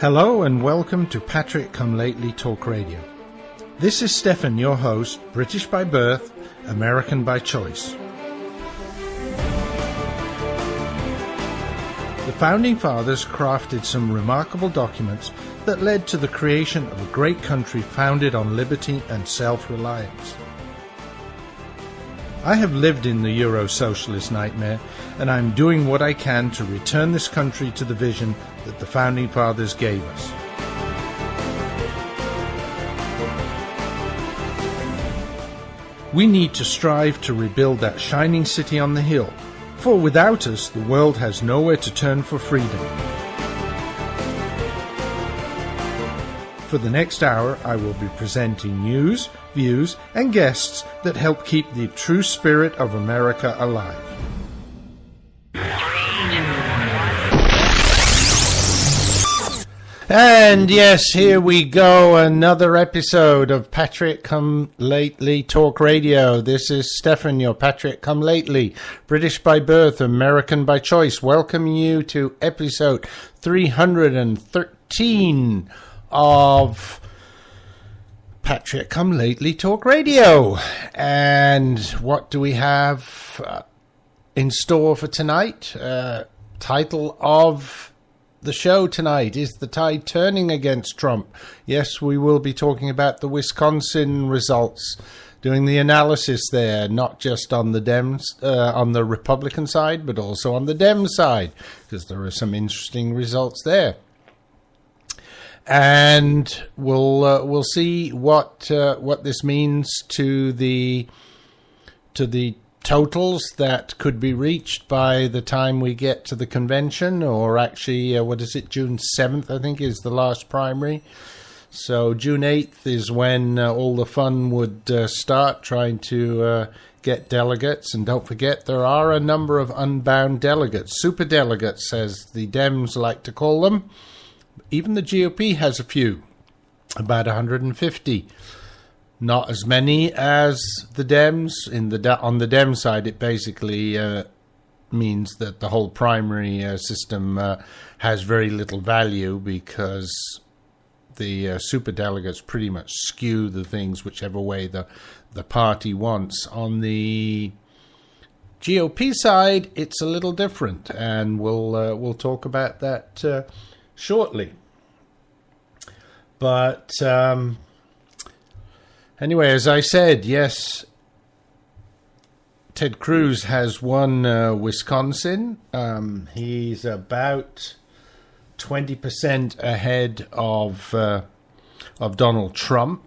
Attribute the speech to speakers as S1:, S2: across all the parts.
S1: Hello and welcome to Patrick Come Lately Talk Radio. This is Stefan, your host, British by birth, American by choice. The Founding Fathers crafted some remarkable documents that led to the creation of a great country founded on liberty and self-reliance. I have lived in the Euro-socialist nightmare, and I'm doing what I can to return this country to the vision that the Founding Fathers gave us. We need to strive to rebuild that shining city on the hill, for without us, the world has nowhere to turn for freedom. For the next hour, I will be presenting news, views, and guests that help keep the true spirit of America alive. And yes, here we go, another episode of Patrick Come Lately Talk Radio. This is Stefan, your Patrick Come Lately, British by birth, American by choice, welcoming you to episode 313 of Patrick Come Lately Talk Radio. And what do we have in store for tonight? Title of the show tonight is The Tide Turning Against Trump. Yes, we will be talking about the Wisconsin results, doing the analysis there, not just on the Dems, on the Republican side, but also on the Dem side, because there are some interesting results there. And we'll see what this means to the totals that could be reached by the time we get to the convention, or actually, June 7th, I think, is the last primary. So June 8th is when all the fun would start, trying to get delegates. And don't forget, there are a number of unbound delegates, super delegates, as the Dems like to call them. Even the GOP has a few, about 150. Not as many as the Dems. On the Dem side, it basically means that the whole primary system has very little value, because the superdelegates pretty much skew the things whichever way the party wants. On the GOP side, it's a little different, and we'll talk about that shortly. But anyway, as I said, yes, Ted Cruz has won Wisconsin. He's about 20% ahead of Donald Trump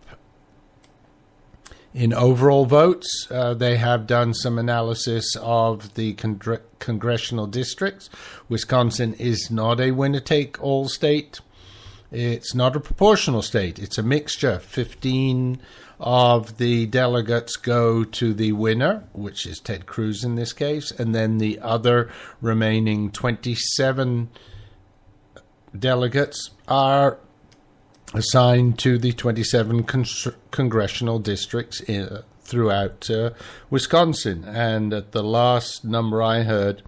S1: in overall votes. They have done some analysis of the congressional districts. Wisconsin is not a winner-take-all state. It's not a proportional state. It's a mixture. 15 of the delegates go to the winner, which is Ted Cruz in this case, and then the other remaining 27 delegates are assigned to the 27 congressional districts throughout Wisconsin. And at the last number I heard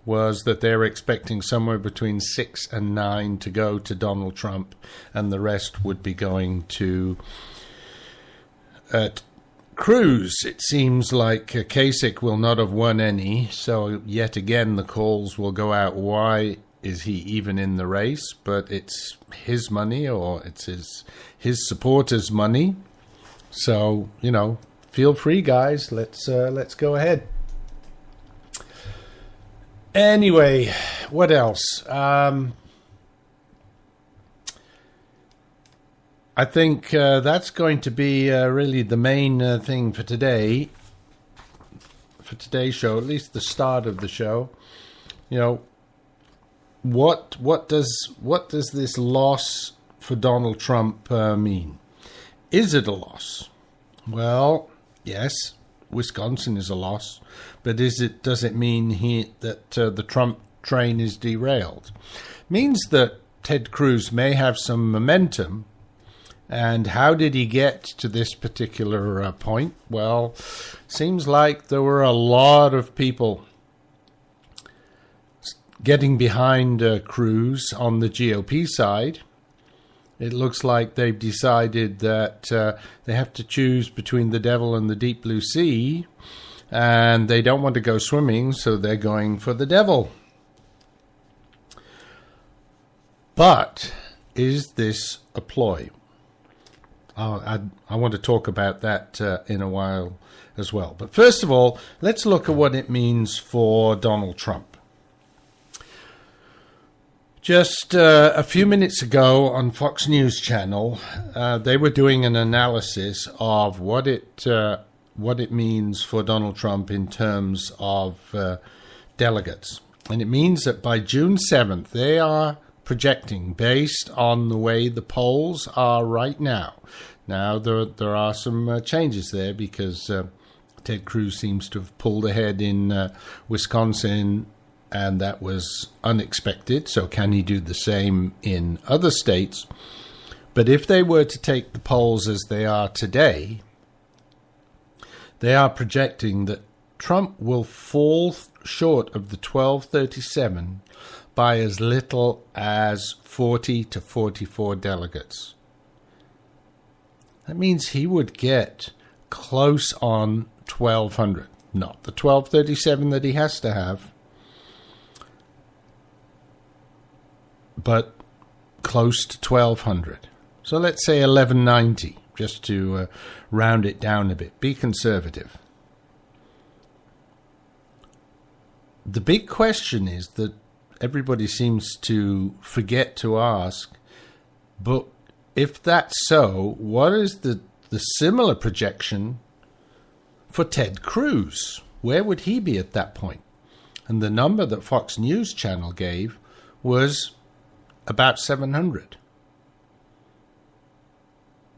S1: was that they're expecting somewhere between 6 and 9 to go to Donald Trump, and the rest would be going to Cruz. It seems like Kasich will not have won any, so yet again the calls will go out, why is he even in the race? But it's his money, or it's his supporters' money. So, feel free, guys. Let's go ahead. Anyway, what else? I think that's going to be really the main thing for today. For today's show, at least the start of the show. What does this loss for Donald Trump mean? Is it a loss? Well, yes, Wisconsin is a loss, but does it mean that the Trump train is derailed? It means that Ted Cruz may have some momentum. And how did he get to this particular point? Well, seems like there were a lot of people getting behind Cruz on the GOP side. It looks like they've decided that they have to choose between the devil and the deep blue sea, and they don't want to go swimming, so they're going for the devil. But is this a ploy? I want to talk about that in a while as well. But first of all, let's look at what it means for Donald Trump. Just a few minutes ago on Fox News Channel, they were doing an analysis of what it means for Donald Trump in terms of delegates. And it means that by June 7th, they are projecting based on the way the polls are right now. Now, there are some changes there because Ted Cruz seems to have pulled ahead in Wisconsin, and that was unexpected. So can he do the same in other states? But if they were to take the polls as they are today, they are projecting that Trump will fall short of the 1237 by as little as 40 to 44 delegates. That means he would get close on 1,200. Not the 1237 that he has to have, but close to 1,200. So let's say 1,190, just to round it down a bit. Be conservative. The big question is that everybody seems to forget to ask, but if that's so, what is the similar projection for Ted Cruz? Where would he be at that point? And the number that Fox News Channel gave was about 700.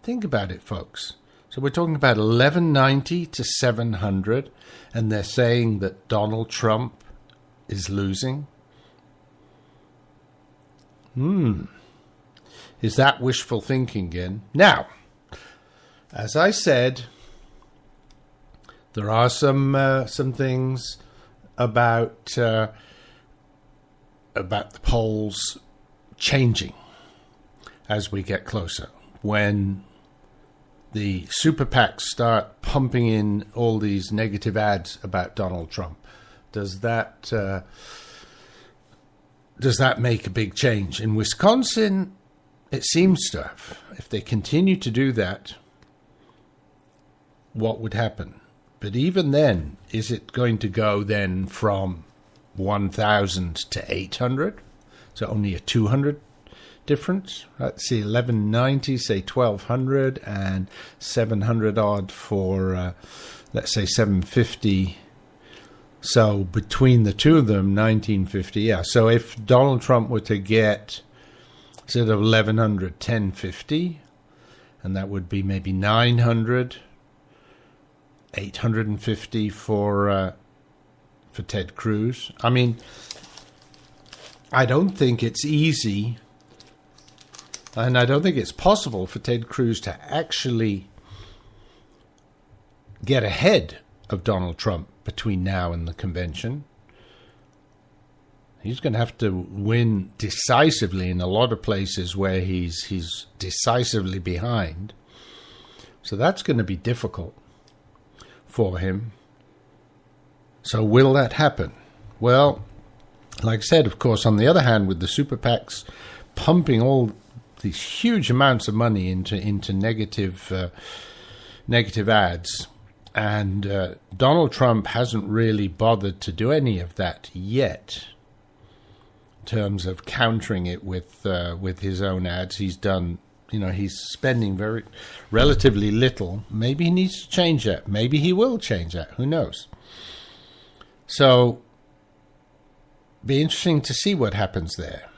S1: Think about it, folks. So we're talking about 1,190 to 700, and they're saying that Donald Trump is losing. Is that wishful thinking again? Now, as I said, there are some things about the polls changing as we get closer. When the super PACs start pumping in all these negative ads about Donald Trump, does that make a big change? In Wisconsin, it seems to have. If they continue to do that, what would happen? But even then, is it going to go then from 1,000 to 800? So only a 200 difference. Let's see, 1,190, say 1,200, and 700 odd for, let's say, 750. So between the two of them, 1,950. Yeah. So if Donald Trump were to get, instead of 1,100, 1,050, and that would be maybe 900, 850 for Ted Cruz. I mean, I don't think it's easy, and I don't think it's possible for Ted Cruz to actually get ahead of Donald Trump between now and the convention. He's going to have to win decisively in a lot of places where he's decisively behind. So that's going to be difficult for him. So will that happen? Well, like I said, of course, on the other hand, with the super PACs pumping all these huge amounts of money into negative ads, and Donald Trump hasn't really bothered to do any of that yet. In terms of countering it with his own ads, he's done. He's spending relatively little. Maybe he needs to change that. Maybe he will change that. Who knows? So, be interesting to see what happens there.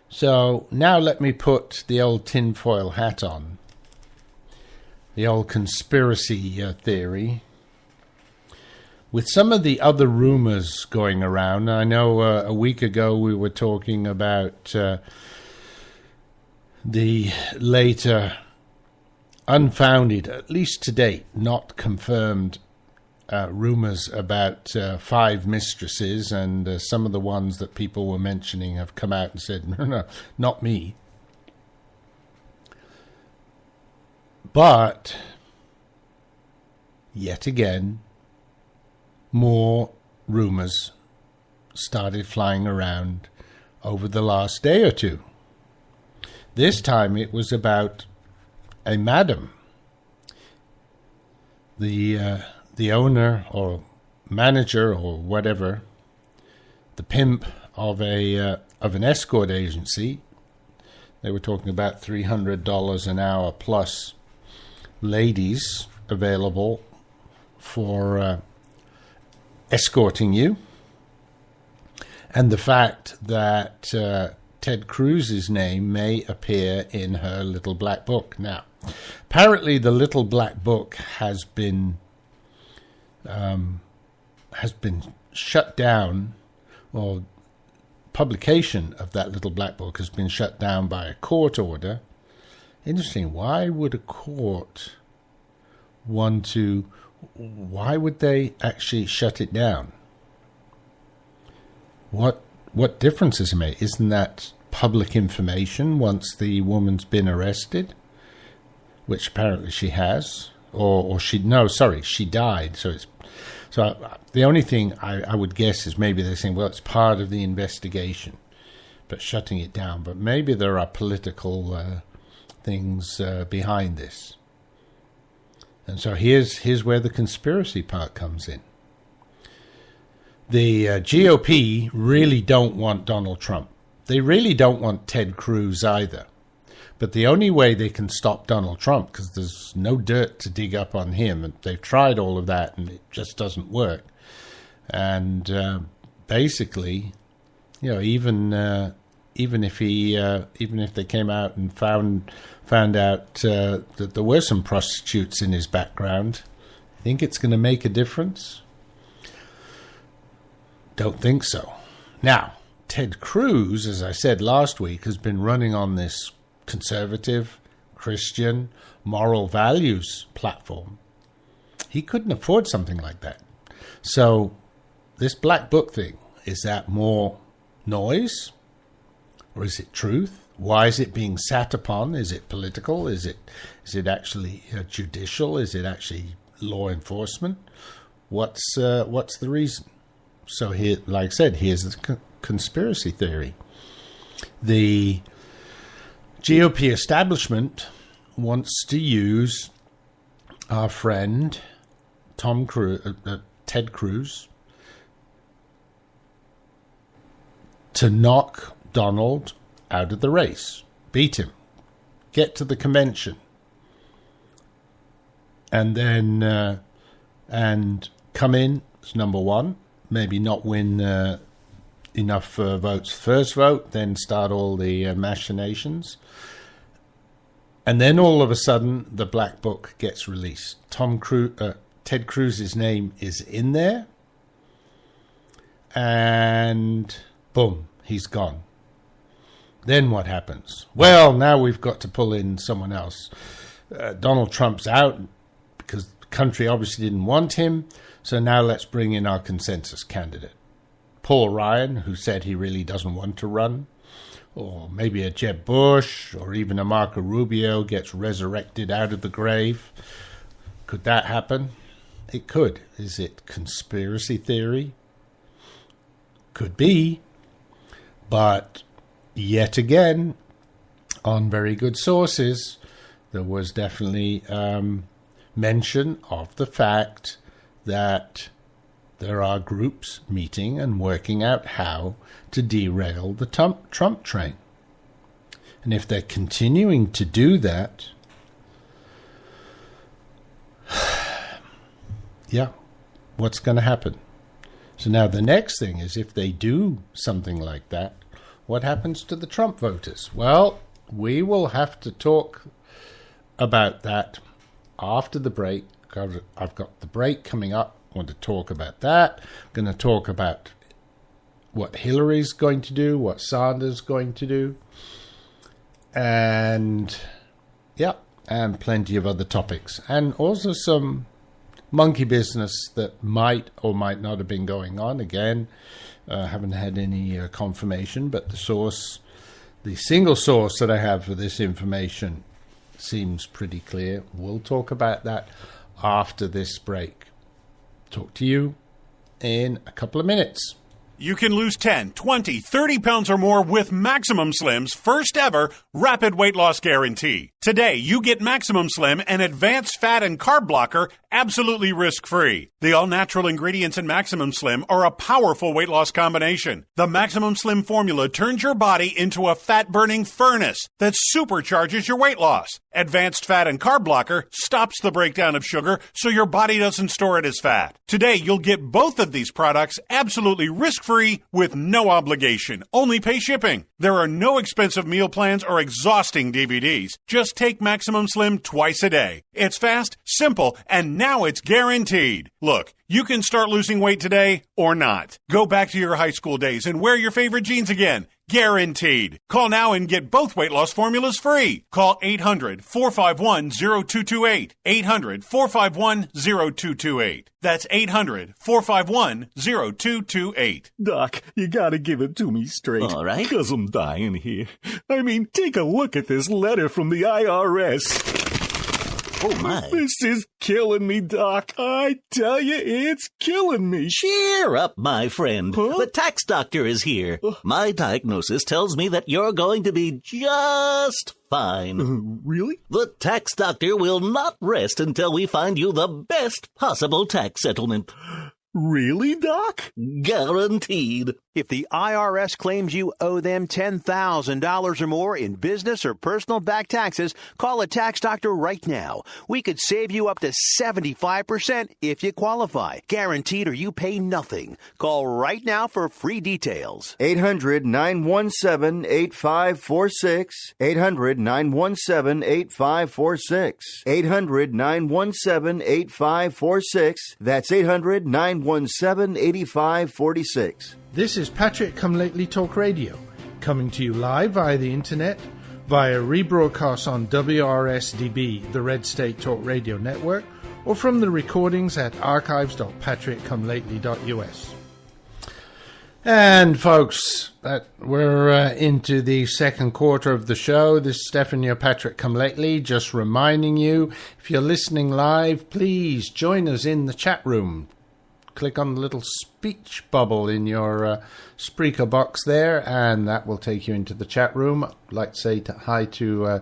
S1: So now let me put the old tinfoil hat on. The old conspiracy theory. With some of the other rumors going around, I know a week ago we were talking about the later unfounded, at least to date, not confirmed rumors about 5 mistresses, and some of the ones that people were mentioning have come out and said, no, not me. But yet again, more rumors started flying around over the last day or two. This time it was about a madam, the owner or manager or whatever, the pimp of an escort agency. They were talking about $300 an hour plus ladies available for escorting you. And the fact that Ted Cruz's name may appear in her little black book. Now, apparently the little black book has been shut down, or publication of that little black book has been shut down by a court order. Interesting. Why would a court why would they actually shut it down? What difference does it make? Isn't that public information once the woman's been arrested? Which apparently she has. She died. So the only thing I would guess is maybe they're saying, well, it's part of the investigation, but shutting it down. But maybe there are political things behind this. And so here's where the conspiracy part comes in. The GOP really don't want Donald Trump. They really don't want Ted Cruz either. But the only way they can stop Donald Trump, because there's no dirt to dig up on him, and they've tried all of that and it just doesn't work. And basically, even if they came out and found out that there were some prostitutes in his background, I think it's going to make a difference. Don't think so. Now, Ted Cruz, as I said last week, has been running on this conservative, Christian, moral values platform. He couldn't afford something like that. So this black book thing, is that more noise or is it truth? Why is it being sat upon? Is it political? Is it actually judicial? Is it actually law enforcement? What's the reason? So here, like I said, here's the conspiracy theory. The GOP establishment wants to use our friend Ted Cruz to knock Donald out of the race, beat him, get to the convention, and then and come in as number one, maybe not win enough votes first vote, then start all the machinations. And then all of a sudden, the black book gets released. Ted Cruz's name is in there, and boom, he's gone. Then what happens? Well, now we've got to pull in someone else. Donald Trump's out because the country obviously didn't want him, so now let's bring in our consensus candidate. Paul Ryan, who said he really doesn't want to run, or maybe a Jeb Bush, or even a Marco Rubio gets resurrected out of the grave. Could that happen? It could. Is it conspiracy theory? Could be. But yet again, on very good sources, there was definitely mention of the fact that there are groups meeting and working out how to derail the Trump train. And if they're continuing to do that, yeah, what's going to happen? So now the next thing is, if they do something like that, what happens to the Trump voters? Well, we will have to talk about that after the break. I've got the break coming up. I want to talk about that. I'm going to talk about what Hillary's going to do, what Sanders is going to do, and plenty of other topics. And also some monkey business that might or might not have been going on. Again, haven't had any confirmation, but the single source that I have for this information seems pretty clear. We'll talk about that after this break. Talk to you in a couple of minutes.
S2: You can lose 10, 20, 30 pounds or more with Maximum Slim's first ever rapid weight loss guarantee. Today, you get Maximum Slim, an advanced fat and carb blocker, absolutely risk-free. The all-natural ingredients in Maximum Slim are a powerful weight loss combination. The Maximum Slim formula turns your body into a fat-burning furnace that supercharges your weight loss. Advanced fat and carb blocker stops the breakdown of sugar so your body doesn't store it as fat. Today, you'll get both of these products absolutely risk-free with no obligation. Only pay shipping. There are no expensive meal plans or exhausting DVDs. Just take Maximum Slim twice a day. It's fast, simple, and now it's guaranteed. Look, you can start losing weight today or not. Go back to your high school days and wear your favorite jeans again. Guaranteed. Call now and get both weight loss formulas free. Call 800-451-0228. 800-451-0228. That's 800-451-0228.
S3: Doc, you gotta give it to me straight.
S4: All right.
S3: 'Cause I'm dying here. I mean, take a look at this letter from the IRS.
S4: Oh, my.
S3: This is killing me, Doc. I tell you, it's killing me.
S4: Cheer up, my friend.
S3: Huh?
S4: The tax doctor is here. My diagnosis tells me that you're going to be just fine.
S3: Really?
S4: The tax doctor will not rest until we find you the best possible tax settlement.
S3: Really, Doc?
S4: Guaranteed.
S5: If the IRS claims you owe them $10,000 or more in business or personal back taxes, call a tax doctor right now. We could save you up to 75% if you qualify. Guaranteed or you pay nothing. Call right now for free details.
S6: 800-917-8546. 800-917-8546. 800-917-8546. That's 800-917-8546.
S1: This is Patrick Come Lately Talk Radio, coming to you live via the internet, via rebroadcast on WRSDB, the Red State Talk Radio Network, or from the recordings at archives.patrickcomelately.us. And folks, we're into the second quarter of the show. This is Stephen, your Patrick Come Lately, just reminding you, if you're listening live, please join us in the chat room. Click on the little speech bubble in your Spreaker box there, and that will take you into the chat room. I'd like to say hi to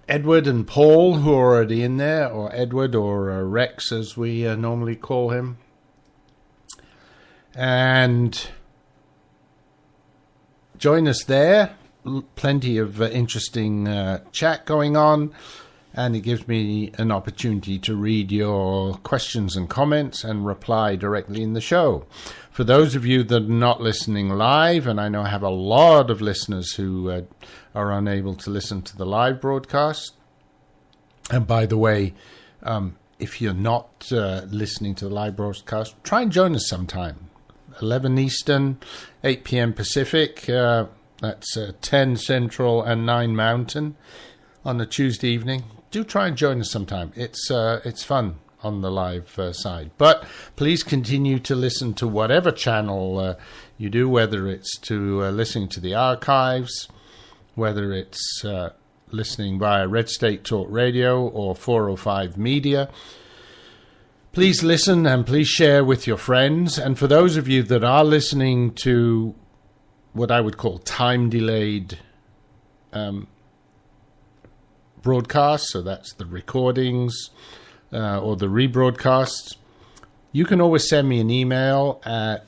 S1: Edward and Paul, who are already in there, or Edward, or Rex, as we normally call him. And join us there. Plenty of interesting chat going on. And it gives me an opportunity to read your questions and comments and reply directly in the show. For those of you that are not listening live, and I know I have a lot of listeners who are unable to listen to the live broadcast. And by the way, if you're not listening to the live broadcast, try and join us sometime. 11 Eastern, 8 p.m. Pacific, that's 10 Central and 9 Mountain on a Tuesday evening. Do try and join us sometime. It's fun on the live side. But please continue to listen to whatever channel you do, whether it's to listening to the archives, whether it's listening via Red State Talk Radio or 405 Media. Please listen and please share with your friends. And for those of you that are listening to what I would call time-delayed broadcasts, so that's the recordings or the rebroadcasts, you can always send me an email at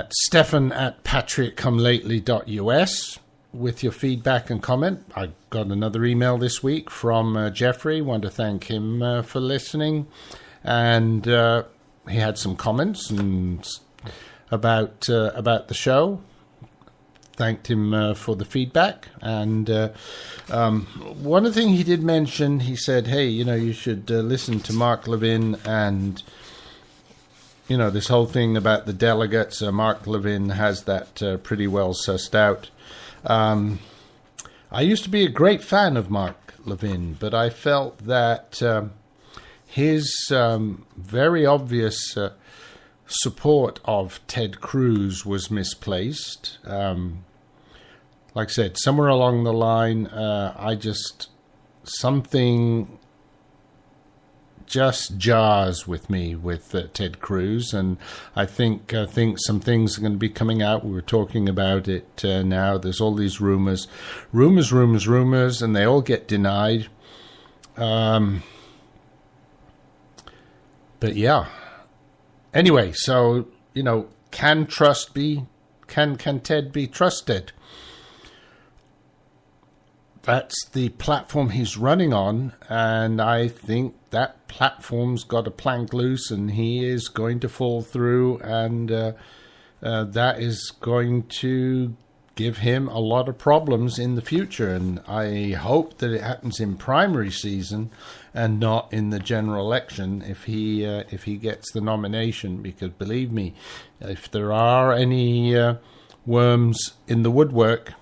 S1: stephen@patrickcomelately.us with your feedback and comment. I got another email this week from Jeffrey. Want to thank him for listening, and he had some comments and about the show. Thanked him for the feedback, and one of the things he did mention, he said, hey, you should listen to Mark Levin, and this whole thing about the delegates. Mark Levin has that pretty well sussed out. I used to be a great fan of Mark Levin, but I felt that his very obvious support of Ted Cruz was misplaced. Like I said, somewhere along the line, something just jars with me with Ted Cruz, and I think some things are going to be coming out. We were talking about it now. There's all these rumors, and they all get denied. But yeah. Anyway, so can Ted be trusted? That's the platform he's running on, and I think that platform's got a plank loose, and he is going to fall through, and that is going to give him a lot of problems in the future. And I hope that it happens in primary season and not in the general election if he gets the nomination, because believe me, if there are any worms in the woodwork,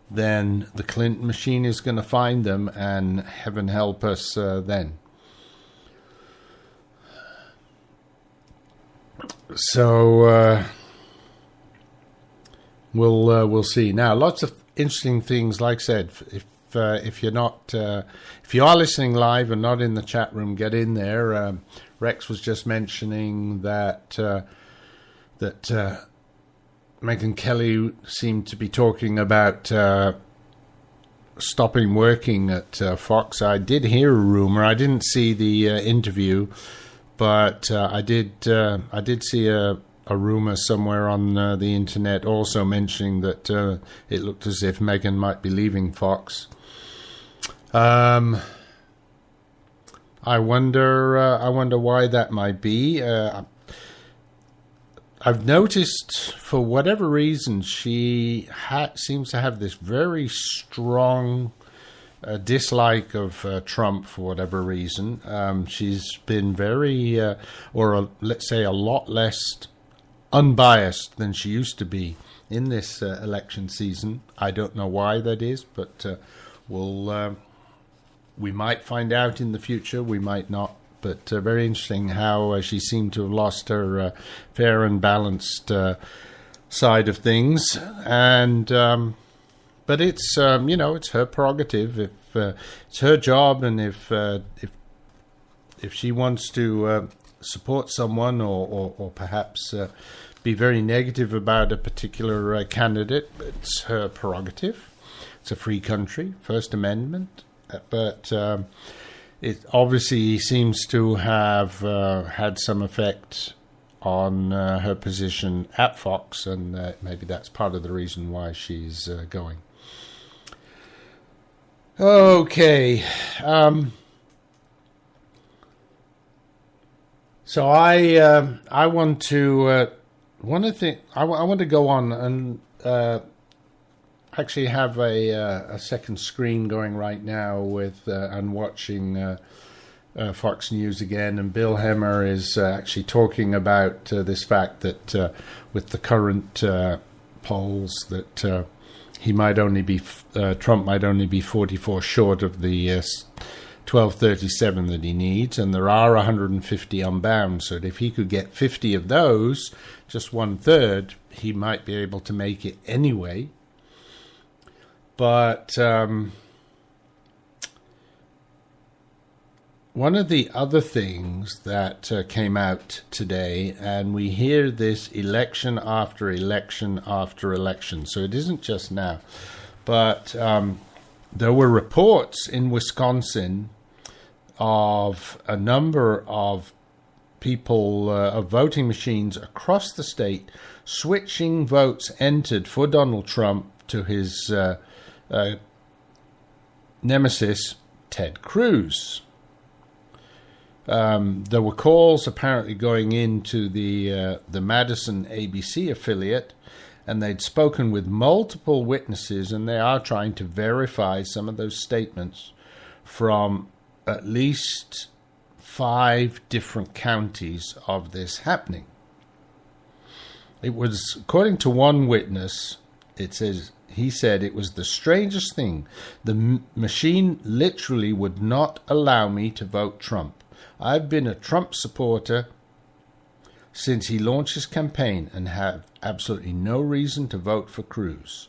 S1: then the Clinton machine is going to find them, and heaven help us then. So we'll see. Now, lots of interesting things. Like I said, if you are listening live and not in the chat room, get in there. Rex was just mentioning that Megyn Kelly seemed to be talking about stopping working at Fox. I did hear a rumor. I didn't see the interview, but I did see a rumor somewhere on the internet also mentioning that it looked as if Megyn might be leaving Fox. I wonder why that might be. I've noticed, for whatever reason, she seems to have this very strong dislike of Trump for whatever reason. She's been very, let's say, a lot less unbiased than she used to be in this election season. I don't know why that is, but we might find out in the future. We might not. But very interesting how she seemed to have lost her fair and balanced side of things, and but it's it's her prerogative. If it's her job, and if she wants to support someone or perhaps be very negative about a particular candidate, it's her prerogative. It's a free country, First Amendment, but. It obviously seems to have had some effect on her position at Fox, and maybe that's part of the reason why she's going. Okay. So I want to I want to go on and actually have a second screen going right now with and watching Fox News again, and Bill Hemmer is actually talking about this fact that with the current polls that Trump might only be 44 short of the 1237 that he needs, and there are 150 unbound, so that if he could get 50 of those, just 1/3, he might be able to make it anyway. But one of the other things that came out today, and we hear this election after election after election, so it isn't just now, but there were reports in Wisconsin of a number of people, of voting machines across the state, switching votes entered for Donald Trump to his nemesis, Ted Cruz. There were calls apparently going into the Madison ABC affiliate, and they'd spoken with multiple witnesses, and they are trying to verify some of those statements from at least 5 different counties of this happening. It was, according to one witness, It says, he said it was the strangest thing. The machine literally would not allow me to vote Trump. I've been a Trump supporter since he launched his campaign and have absolutely no reason to vote for Cruz.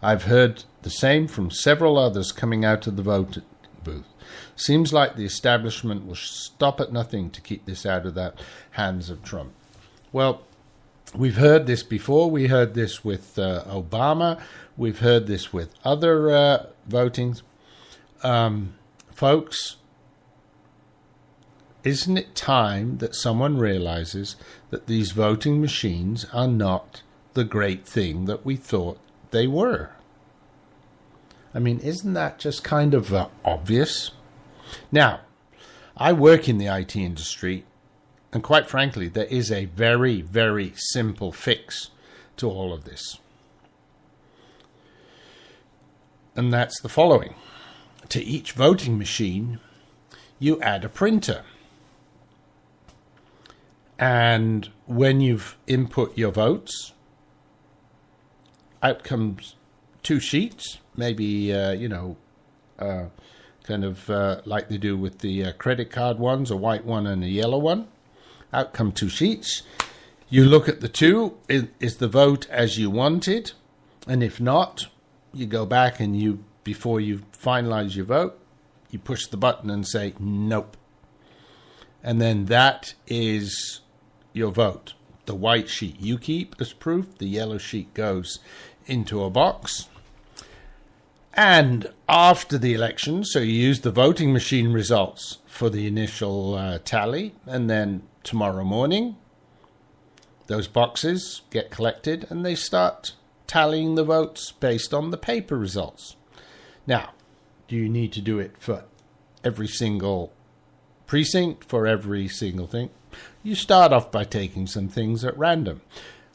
S1: I've heard the same from several others coming out of the voting booth. Seems like the establishment will stop at nothing to keep this out of the hands of Trump. Well, we've heard this before. We heard this with Obama. We've heard this with other votings. Folks, isn't it time that someone realizes that these voting machines are not the great thing that we thought they were? I mean, isn't that just kind of obvious? Now, I work in the IT industry, and quite frankly, there is a very, very simple fix to all of this. And that's the following. To each voting machine, you add a printer. And when you've input your votes, out comes two sheets, maybe, kind of like they do with the credit card ones, a white one and a yellow one. Out come two sheets. You look at the two. Is the vote as you wanted? And if not, you go back and before you finalize your vote, you push the button and say, nope. And then that is your vote. The white sheet you keep as proof. The yellow sheet goes into a box. And after the election, so you use the voting machine results for the initial tally, and then tomorrow morning, those boxes get collected and they start tallying the votes based on the paper results. Now, do you need to do it for every single precinct, for every single thing? You start off by taking some things at random.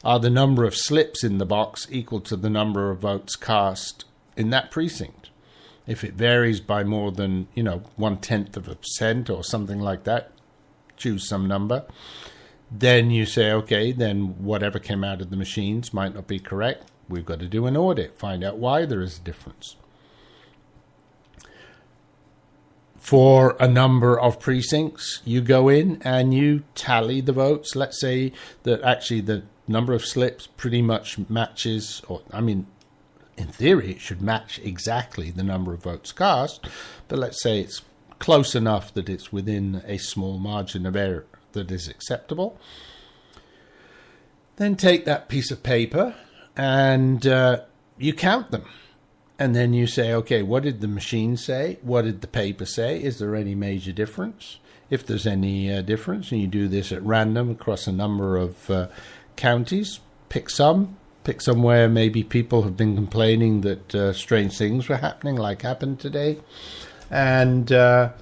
S1: Are the number of slips in the box equal to the number of votes cast in that precinct? If it varies by more than, 0.1% or something like that, choose some number. Then you say, okay, then whatever came out of the machines might not be correct. We've got to do an audit, find out why there is a difference. For a number of precincts, you go in and you tally the votes. Let's say that actually the number of slips pretty much matches, in theory, it should match exactly the number of votes cast, but let's say it's close enough that it's within a small margin of error that is acceptable. Then take that piece of paper and you count them. And then you say, okay, what did the machine say? What did the paper say? Is there any major difference? If there's any difference, and you do this at random across a number of counties, pick somewhere maybe people have been complaining that strange things were happening, like happened today. And then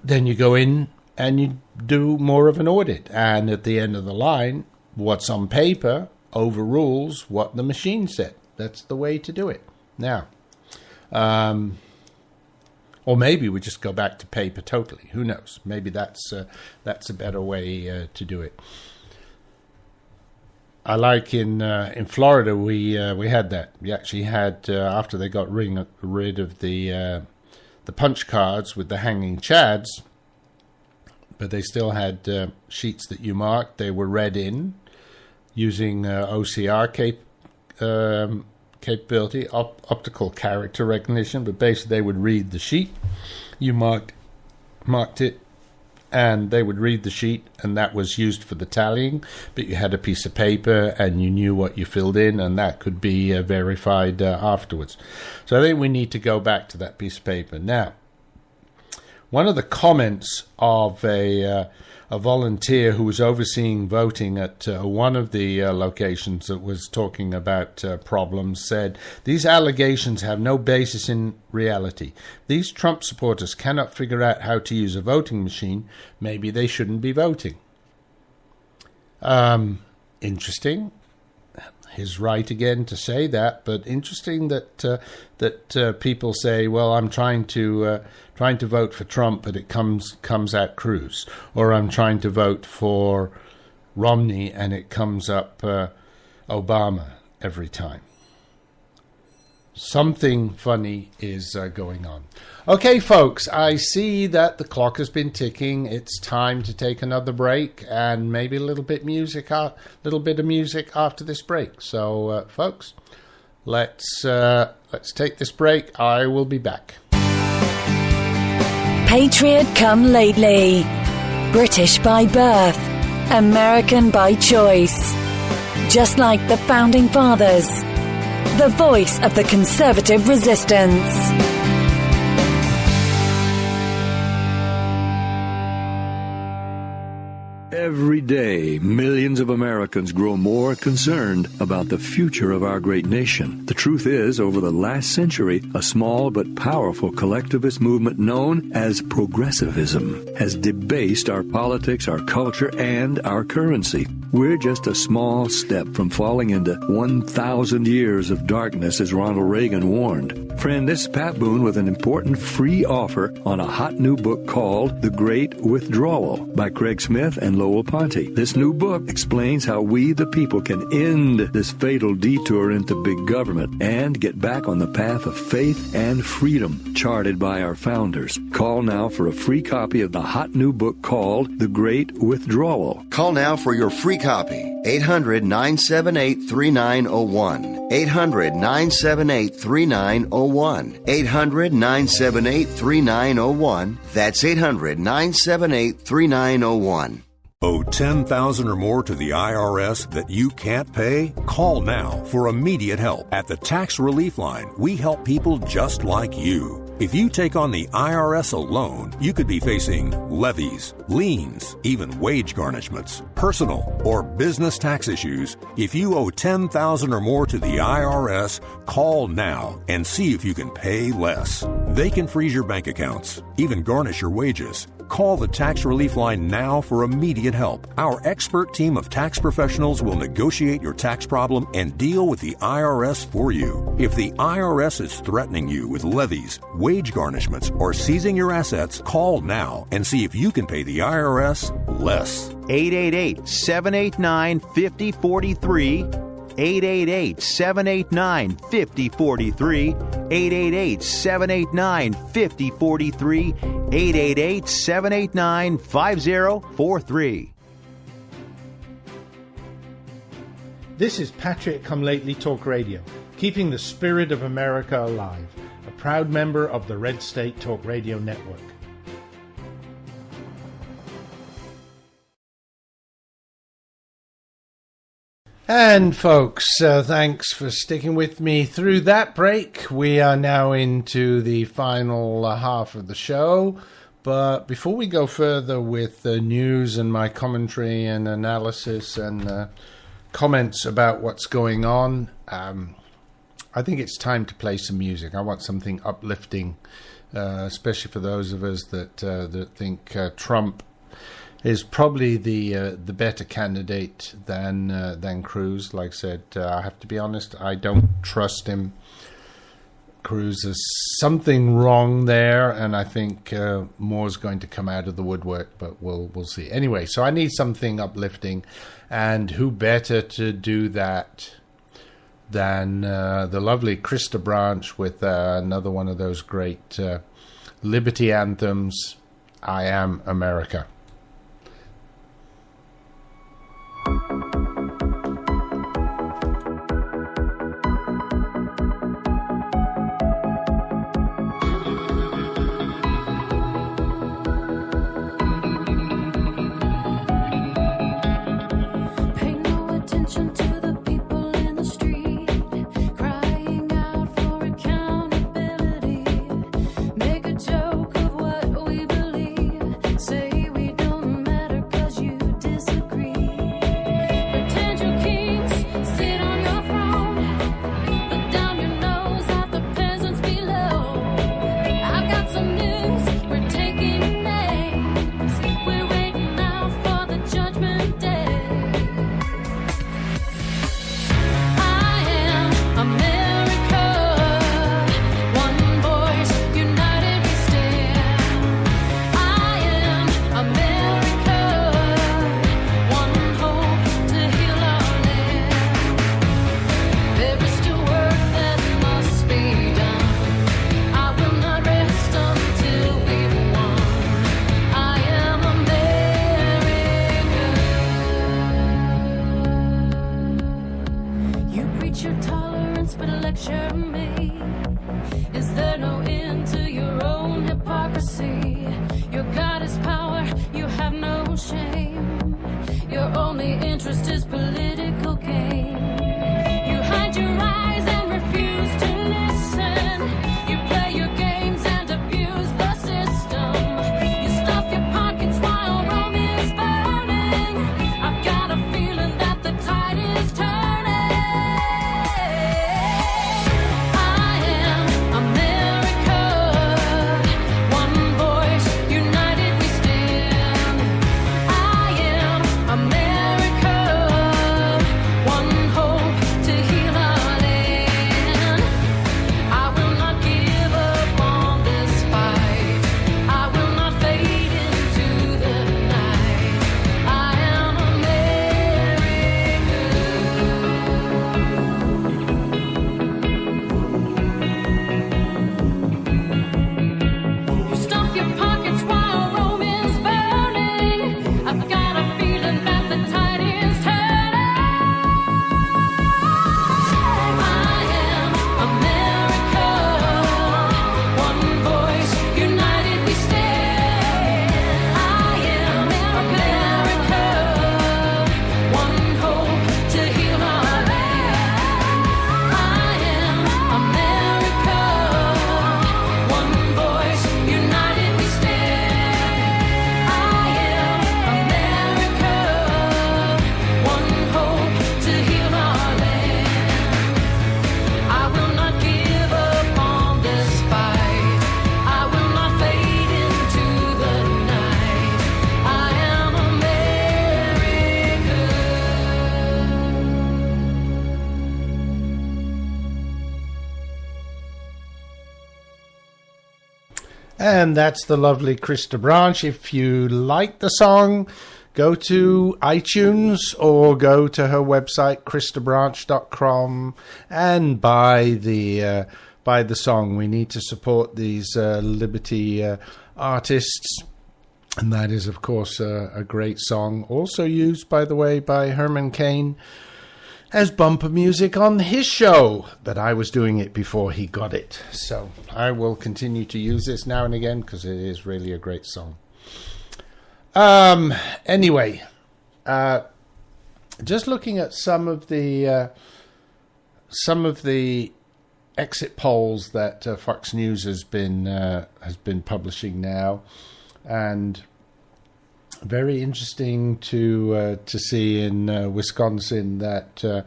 S1: you go in and you do more of an audit. And at the end of the line, what's on paper overrules what the machine said. That's the way to do it. Now, or maybe we just go back to paper totally. Who knows? Maybe that's a better way to do it. I like in Florida we had that. We actually had after they got rid of the punch cards with the hanging chads, but they still had sheets that you marked. They were read in using OCR capability, optical character recognition. But basically, they would read the sheet. You marked it. And they would read the sheet, and that was used for the tallying. But you had a piece of paper, and you knew what you filled in, and that could be verified afterwards. So I think we need to go back to that piece of paper. Now, one of the comments of a volunteer who was overseeing voting at one of the locations that was talking about problems said, "These allegations have no basis in reality. These Trump supporters cannot figure out how to use a voting machine. Maybe they shouldn't be voting." Interesting. His right again to say that, but interesting that people say, "Well, I'm trying to vote for Trump, but it comes out Cruz," or "I'm trying to vote for Romney and it comes up Obama." every time. Something funny is going on. Okay, folks, I see that the clock has been ticking. It's time to take another break and maybe a little bit of music after this break. So, folks, let's take this break. I will be back.
S7: Patriot come lately. British by birth. American by choice. Just like the Founding Fathers. The voice of the conservative resistance.
S8: Every day, millions of Americans grow more concerned about the future of our great nation. The truth is, over the last century, a small but powerful collectivist movement known as progressivism has debased our politics, our culture, and our currency. We're just a small step from falling into 1,000 years of darkness, as Ronald Reagan warned. Friend, this is Pat Boone with an important free offer on a hot new book called The Great Withdrawal by Craig Smith and Lowell Ponte. This new book explains how we, the people, can end this fatal detour into big government and get back on the path of faith and freedom charted by our founders. Call now for a free copy of the hot new book called The Great Withdrawal.
S6: Call now for your free copy. 800-978-3901. 800-978-3901. 800-978-3901. That's 800-978-3901.
S9: Owe $10,000 or more to the IRS that you can't pay? Call now for immediate help. At the Tax Relief Line, we help people just like you. If you take on the IRS alone, you could be facing levies, liens, even wage garnishments, personal or business tax issues. If you owe $10,000 or more to the IRS, call now and see if you can pay less. They can freeze your bank accounts, even garnish your wages. Call the Tax Relief Line now for immediate help. Our expert team of tax professionals will negotiate your tax problem and deal with the IRS for you. If the IRS is threatening you with levies, wage garnishments, or seizing your assets, call now and see if you can pay the IRS less.
S5: 888-789-5043. 888-789-5043. 888-789-5043. 888-789-5043.
S1: This is Patriot Come Lately Talk Radio, keeping the spirit of America alive, a proud member of the Red State Talk Radio Network. And folks, thanks for sticking with me through that break. We are now into the final half of the show. But before we go further with the news and my commentary and analysis and comments about what's going on, I think it's time to play some music. I want something uplifting, especially for those of us that think Trump is probably the better candidate than Cruz. Like I said, I have to be honest, I don't trust him. Cruz, there's something wrong there, and I think more's going to come out of the woodwork, but we'll see. Anyway, so I need something uplifting, and who better to do that than the lovely Krista Branch with another one of those great liberty anthems, I Am America.
S10: What's your tolerance but lecture me? Is there no end to your own hypocrisy? Your God is power, you have no shame. Your only interest is political gain. You hide your eyes and refuse to listen. You play your games and abuse the system. You stuff your pockets while Rome is burning. I've got a feeling that the tide is turning.
S1: And that's the lovely Krista Branch. If you like the song, go to iTunes or go to her website, kristabranch.com, and buy the song. We need to support these Liberty artists. And that is, of course, a great song. Also used, by the way, by Herman Cain as bumper music on his show, but I was doing it before he got it. So I will continue to use this now and again because it is really a great song. Anyway, just looking at some of the exit polls that Fox News has been publishing now, and very interesting to see in Wisconsin that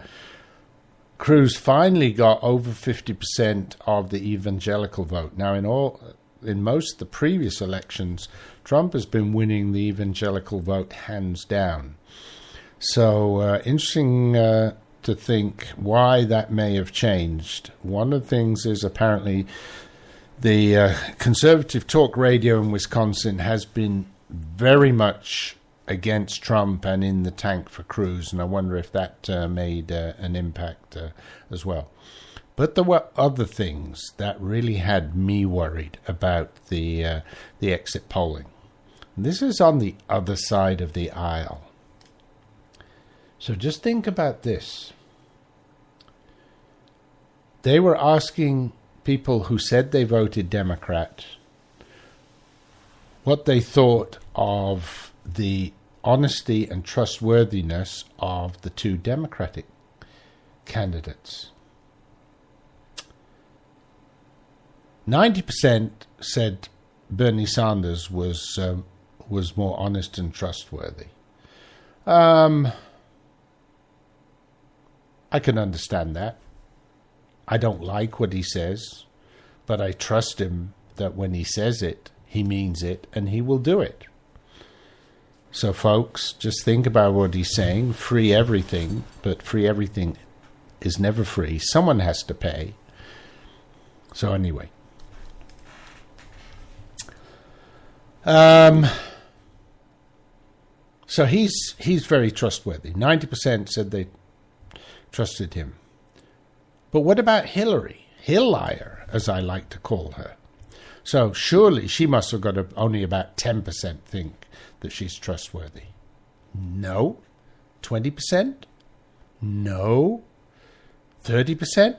S1: Cruz finally got over 50% of the evangelical vote. Now, in most of the previous elections, Trump has been winning the evangelical vote hands down. So interesting to think why that may have changed. One of the things is apparently the conservative talk radio in Wisconsin has been very much against Trump and in the tank for Cruz, and I wonder if that made an impact as well. But there were other things that really had me worried about the exit polling. This is on the other side of the aisle. So just think about this. They were asking people who said they voted Democrat what they thought of the honesty and trustworthiness of the two Democratic candidates. 90% said Bernie Sanders was more honest and trustworthy. I can understand that. I don't like what he says, but I trust him that when he says it, he means it, and he will do it. So, folks, just think about what he's saying. Free everything, but free everything is never free. Someone has to pay. So, anyway. So he's very trustworthy. 90% said they trusted him. But what about Hillary? Hill-liar, as I like to call her. So surely she must have got only about 10% think that she's trustworthy. No. 20%? No. 30%.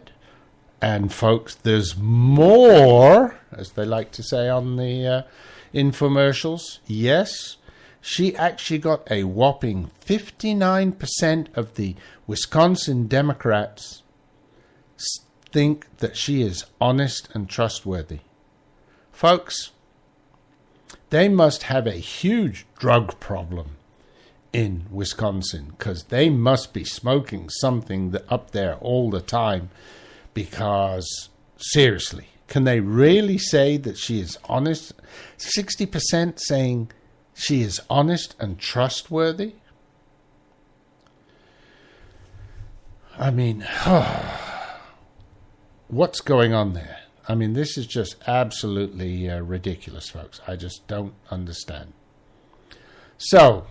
S1: And folks, there's more, as they like to say on the infomercials. Yes, she actually got a whopping 59% of the Wisconsin Democrats think that she is honest and trustworthy. Folks, they must have a huge drug problem in Wisconsin, because they must be smoking something up there all the time. Because, seriously, can they really say that she is honest? 60% saying she is honest and trustworthy? I mean, what's going on there? I mean, this is just absolutely ridiculous, folks. I just don't understand. So,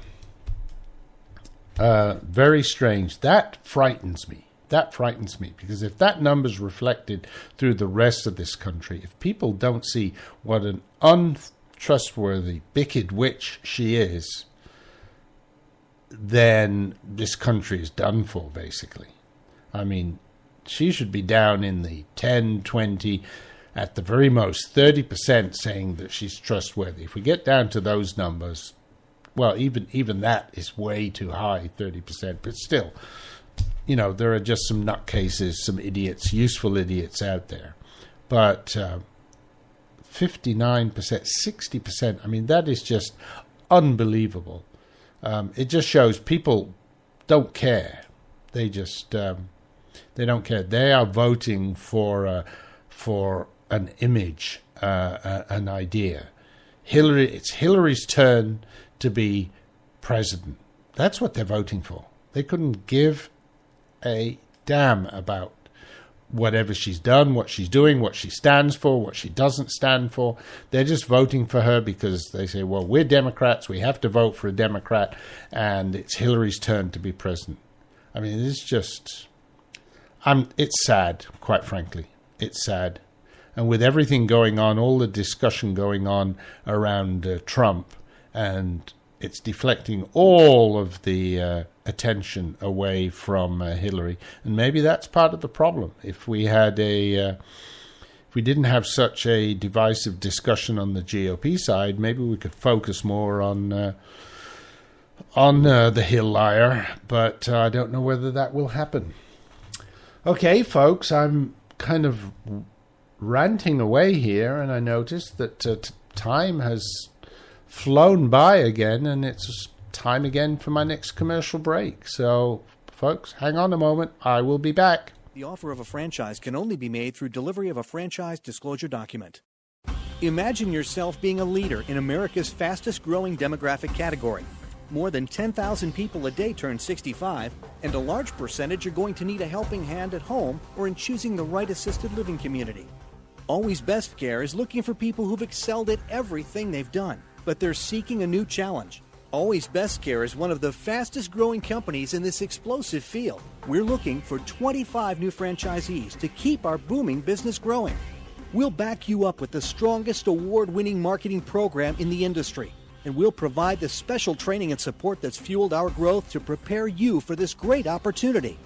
S1: very strange. That frightens me. That frightens me, because if that number's reflected through the rest of this country, if people don't see what an untrustworthy, bicked witch she is, then this country is done for, basically. I mean, she should be down in the 10, 20, at the very most 30% saying that she's trustworthy. If we get down to those numbers, well, even that is way too high, 30%, but still, you know, there are just some nutcases, some idiots, useful idiots out there. But 59%, 60%, I mean, that is just unbelievable. It just shows people don't care. They just, they don't care. They are voting for an image, an idea. It's Hillary's turn to be president. That's what they're voting for. They couldn't give a damn about whatever she's done, what she's doing, what she stands for, what she doesn't stand for. They're just voting for her because they say, well, we're Democrats, we have to vote for a Democrat, and it's Hillary's turn to be president. I mean, it's just, it's sad, quite frankly. It's sad. And with everything going on, all the discussion going on around Trump, and it's deflecting all of the attention away from Hillary, and maybe that's part of the problem. If we had if we didn't have such a divisive discussion on the GOP side, maybe we could focus more on the Hill liar. But I don't know whether that will happen. Okay, folks, I'm kind of ranting away here, and I noticed that time has flown by again, and it's time again for my next commercial break. So, folks, hang on a moment. I will be back.
S11: The offer of a franchise can only be made through delivery of a franchise disclosure document. Imagine yourself being a leader in America's fastest-growing demographic category. More than 10,000 people a day turn 65, and a large percentage are going to need a helping hand at home or in choosing the right assisted living community. Always Best Care is looking for people who've excelled at everything they've done, but they're seeking a new challenge. Always Best Care is one of the fastest growing companies in this explosive field. We're looking for 25 new franchisees to keep our booming business growing. We'll back you up with the strongest award-winning marketing program in the industry, and we'll provide the special training and support that's fueled our growth to prepare you for this great opportunity.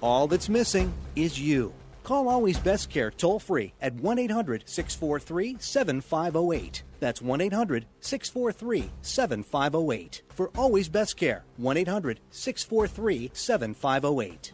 S11: All that's missing is you. Call Always Best Care toll-free at 1-800-643-7508. That's 1-800-643-7508. For Always Best Care, 1-800-643-7508.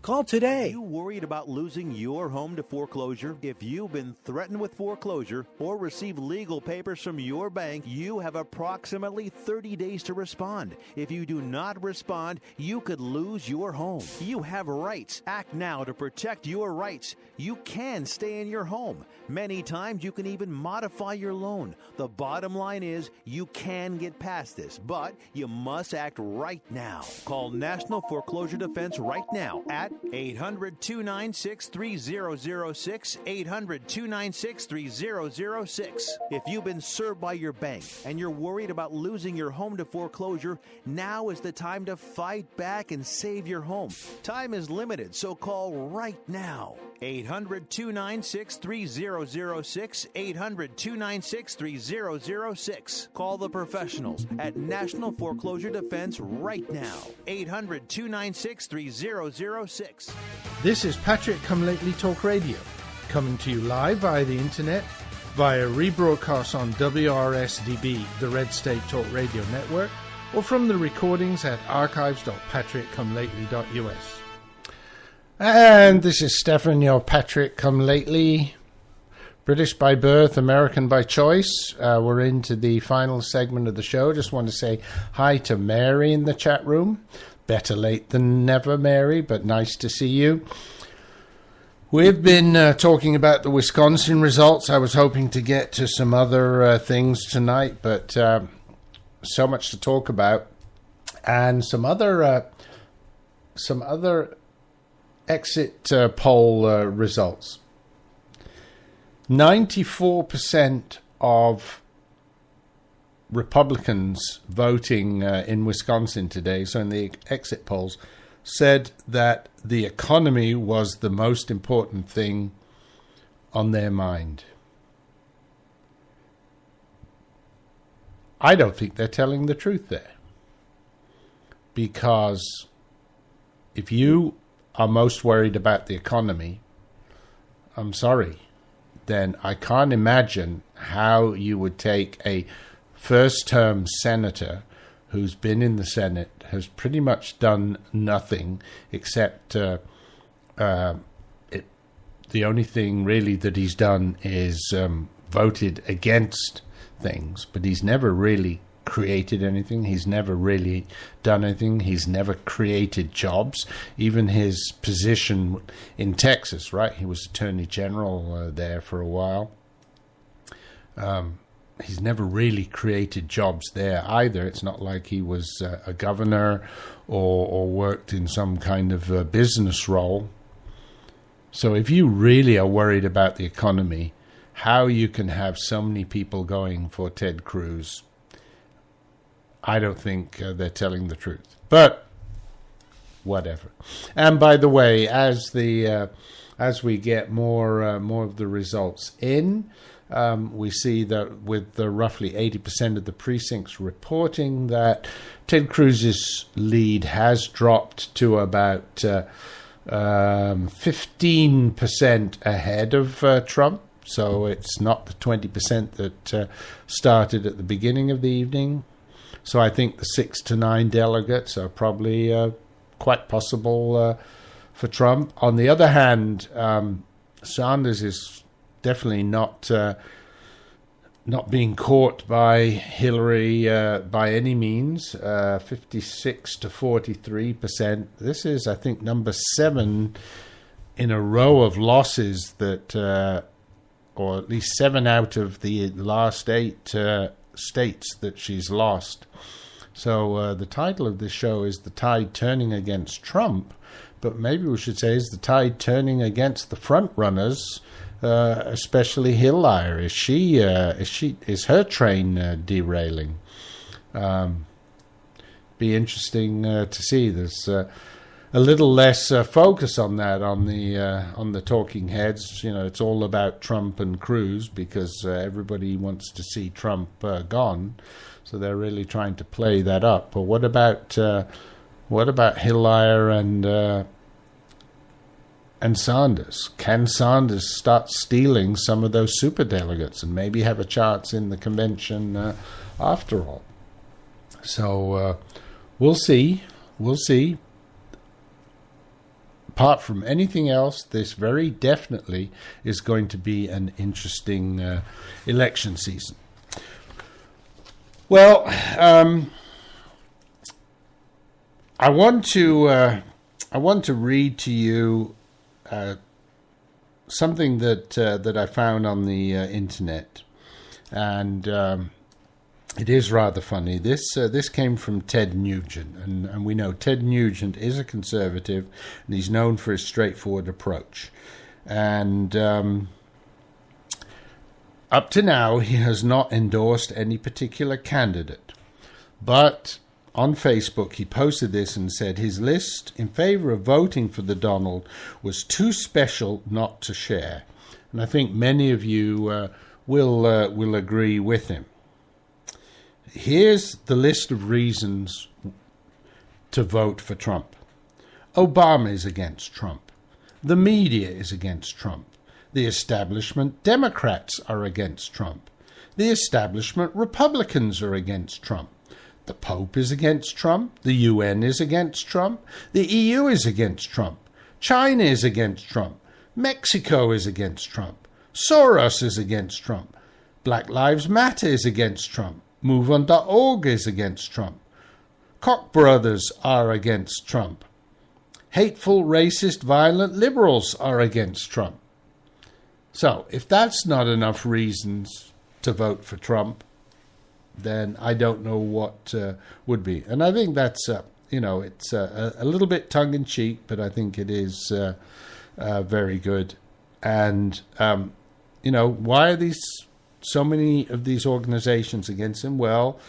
S11: Call today.
S5: Are you worried about losing your home to foreclosure? If you've been threatened with foreclosure or received legal papers from your bank, you have approximately 30 days to respond. If you do not respond, you could lose your home. You have rights. Act now to protect your rights. You can stay in your home. Many times you can even modify your loan. The bottom line is you can get past this, but you must act right now. Call National Foreclosure Defense right now at 800-296-3006, 800-296-3006. If you've been served by your bank and you're worried about losing your home to foreclosure, now is the time to fight back and save your home. Time is limited, so call right now. 800-296-3006, 800-296-3006. Call the professionals at National Foreclosure Defense right now. 800-296-3006. 6.
S1: This is Patrick Come Lately Talk Radio, coming to you live via the internet, via rebroadcast on WRSDB, the Red State Talk Radio Network, or from the recordings at archives.patrickcomelately.us. And this is Stefan, your Patrick Come Lately, British by birth, American by choice. We're into the final segment of the show. Just want to say hi to Mary in the chat room. Better late than never, Mary, but nice to see you. We've been talking about the Wisconsin results. I was hoping to get to some other things tonight, but so much to talk about. And some other exit poll results. 94% of Republicans voting in Wisconsin today, so in the exit polls, said that the economy was the most important thing on their mind. I don't think they're telling the truth there. Because if you are most worried about the economy, I'm sorry, then I can't imagine how you would take a first-term senator who's been in the Senate, has pretty much done nothing except the only thing really that he's done is voted against things, but he's never really created anything. He's never really done anything. He's never created jobs. Even his position in Texas, right? He was Attorney General there for a while. He's never really created jobs there either. It's not like he was a governor or worked in some kind of business role. So if you really are worried about the economy, how you can have so many people going for Ted Cruz, I don't think they're telling the truth. But whatever. And by the way, as we get more of the results in, we see that with the roughly 80% of the precincts reporting that Ted Cruz's lead has dropped to about 15% ahead of Trump. So it's not the 20% that started at the beginning of the evening. So I think the 6 to 9 delegates are probably quite possible for Trump. On the other hand, Sanders is definitely not being caught by Hillary by any means. 56 to 43%. This is, I think, number 7 in a row of losses that, or at least 7 out of the last 8 states that she's lost. So the title of this show is The Tide Turning Against Trump, but maybe we should say is the tide turning against the front runners, especially Hillary. Is her train derailing? Be interesting to see. There's a little less focus on that on the talking heads. You know, it's all about Trump and Cruz because everybody wants to see Trump gone. So they're really trying to play that up. But what about Hillary and Sanders? Can Sanders start stealing some of those superdelegates and maybe have a chance in the convention after all? So we'll see. We'll see. Apart from anything else, this very definitely is going to be an interesting election season. Well, I want to read to you something that I found on the internet, and it is rather funny. This came from Ted Nugent, and we know Ted Nugent is a conservative, and he's known for his straightforward approach. And up to now, he has not endorsed any particular candidate. But on Facebook, he posted this and said his list in favor of voting for the Donald was too special not to share. And I think many of you will agree with him. Here's the list of reasons to vote for Trump. Obama is against Trump. The media is against Trump. The establishment Democrats are against Trump. The establishment Republicans are against Trump. The Pope is against Trump. The UN is against Trump. The EU is against Trump. China is against Trump. Mexico is against Trump. Soros is against Trump. Black Lives Matter is against Trump. MoveOn.org is against Trump. Koch brothers are against Trump. Hateful, racist, violent liberals are against Trump. So, if that's not enough reasons to vote for Trump, then I don't know what would be. And I think that's, it's a little bit tongue-in-cheek, but I think it is very good. And, why are so many of these organizations against him? Well,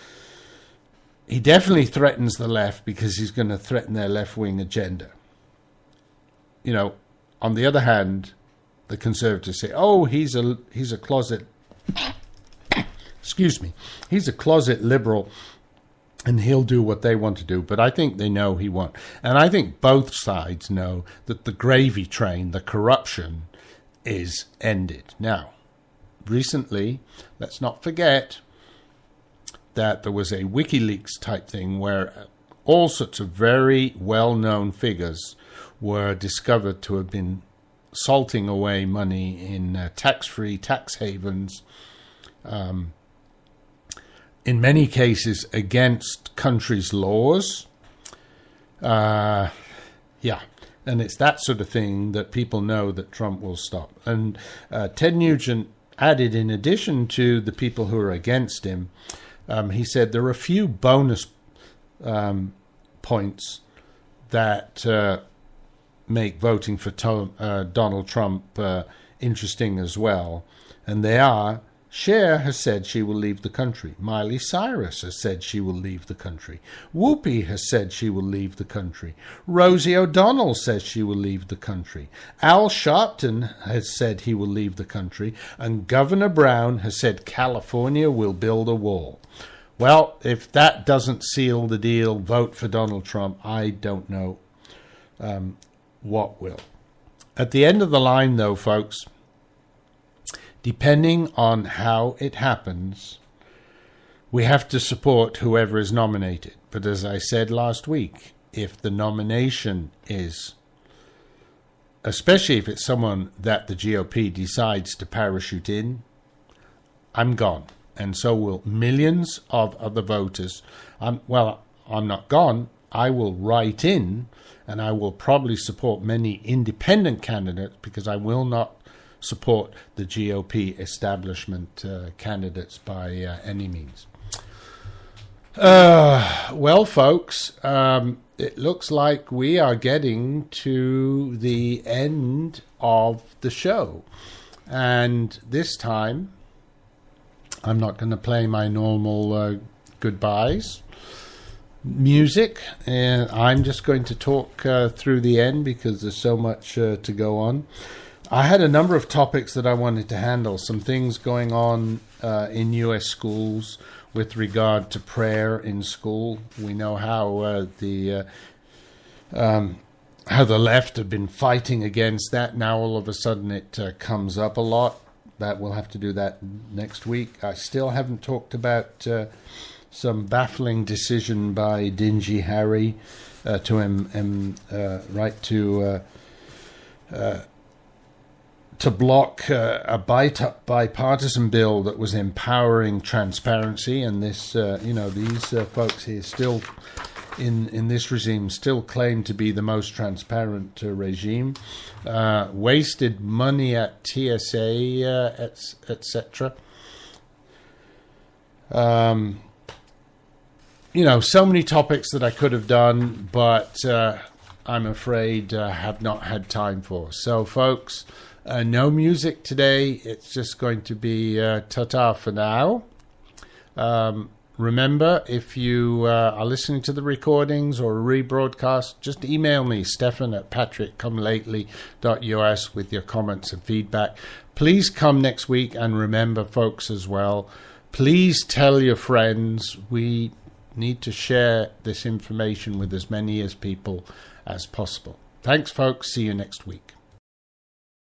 S1: he definitely threatens the left because he's going to threaten their left-wing agenda. On the other hand, the conservatives say, "Oh, he's a closet." Excuse me, he's a closet liberal, and he'll do what they want to do. But I think they know he won't, and I think both sides know that the gravy train, the corruption, is ended. Now, recently, let's not forget that there was a WikiLeaks type thing where all sorts of very well-known figures were discovered to have been salting away money in tax-free tax havens, in many cases against countries' laws. And it's that sort of thing that people know that Trump will stop. And Ted Nugent added, in addition to the people who are against him, he said there are a few bonus points that make voting for Donald Trump interesting as well. And they are: Cher has said she will leave the country. Miley Cyrus has said she will leave the country. Whoopi has said she will leave the country. Rosie O'Donnell says she will leave the country. Al Sharpton has said he will leave the country. And Governor Brown has said California will build a wall. Well, if that doesn't seal the deal, vote for Donald Trump, I don't know what will. At the end of the line, though, folks, depending on how it happens, we have to support whoever is nominated. But as I said last week, if the nomination is, especially if it's someone that the GOP decides to parachute in, I'm gone. And so will millions of other voters. I'm not gone. I will write in, and I will probably support many independent candidates because I will not support the GOP establishment candidates by any means. Well, folks, it looks like we are getting to the end of the show. And this time, I'm not going to play my normal goodbyes music. And I'm just going to talk through the end because there's so much to go on. I had a number of topics that I wanted to handle. Some things going on in U.S. schools with regard to prayer in school. We know how the left have been fighting against that. Now all of a sudden it comes up a lot. That we'll have to do that next week. I still haven't talked about some baffling decision by Dingy Harry to block a bipartisan bill that was empowering transparency, and this, these folks here still in this regime still claim to be the most transparent regime. Wasted money at TSA, etc. So many topics that I could have done, but I'm afraid have not had time for. So, folks, no music today. It's just going to be ta-ta for now. Remember, if you are listening to the recordings or a rebroadcast, just email me, stephan@patrickcomelately.us with your comments and feedback. Please come next week, and remember, folks, as well, please tell your friends. We need to share this information with as many as people as possible. Thanks, folks. See you next week.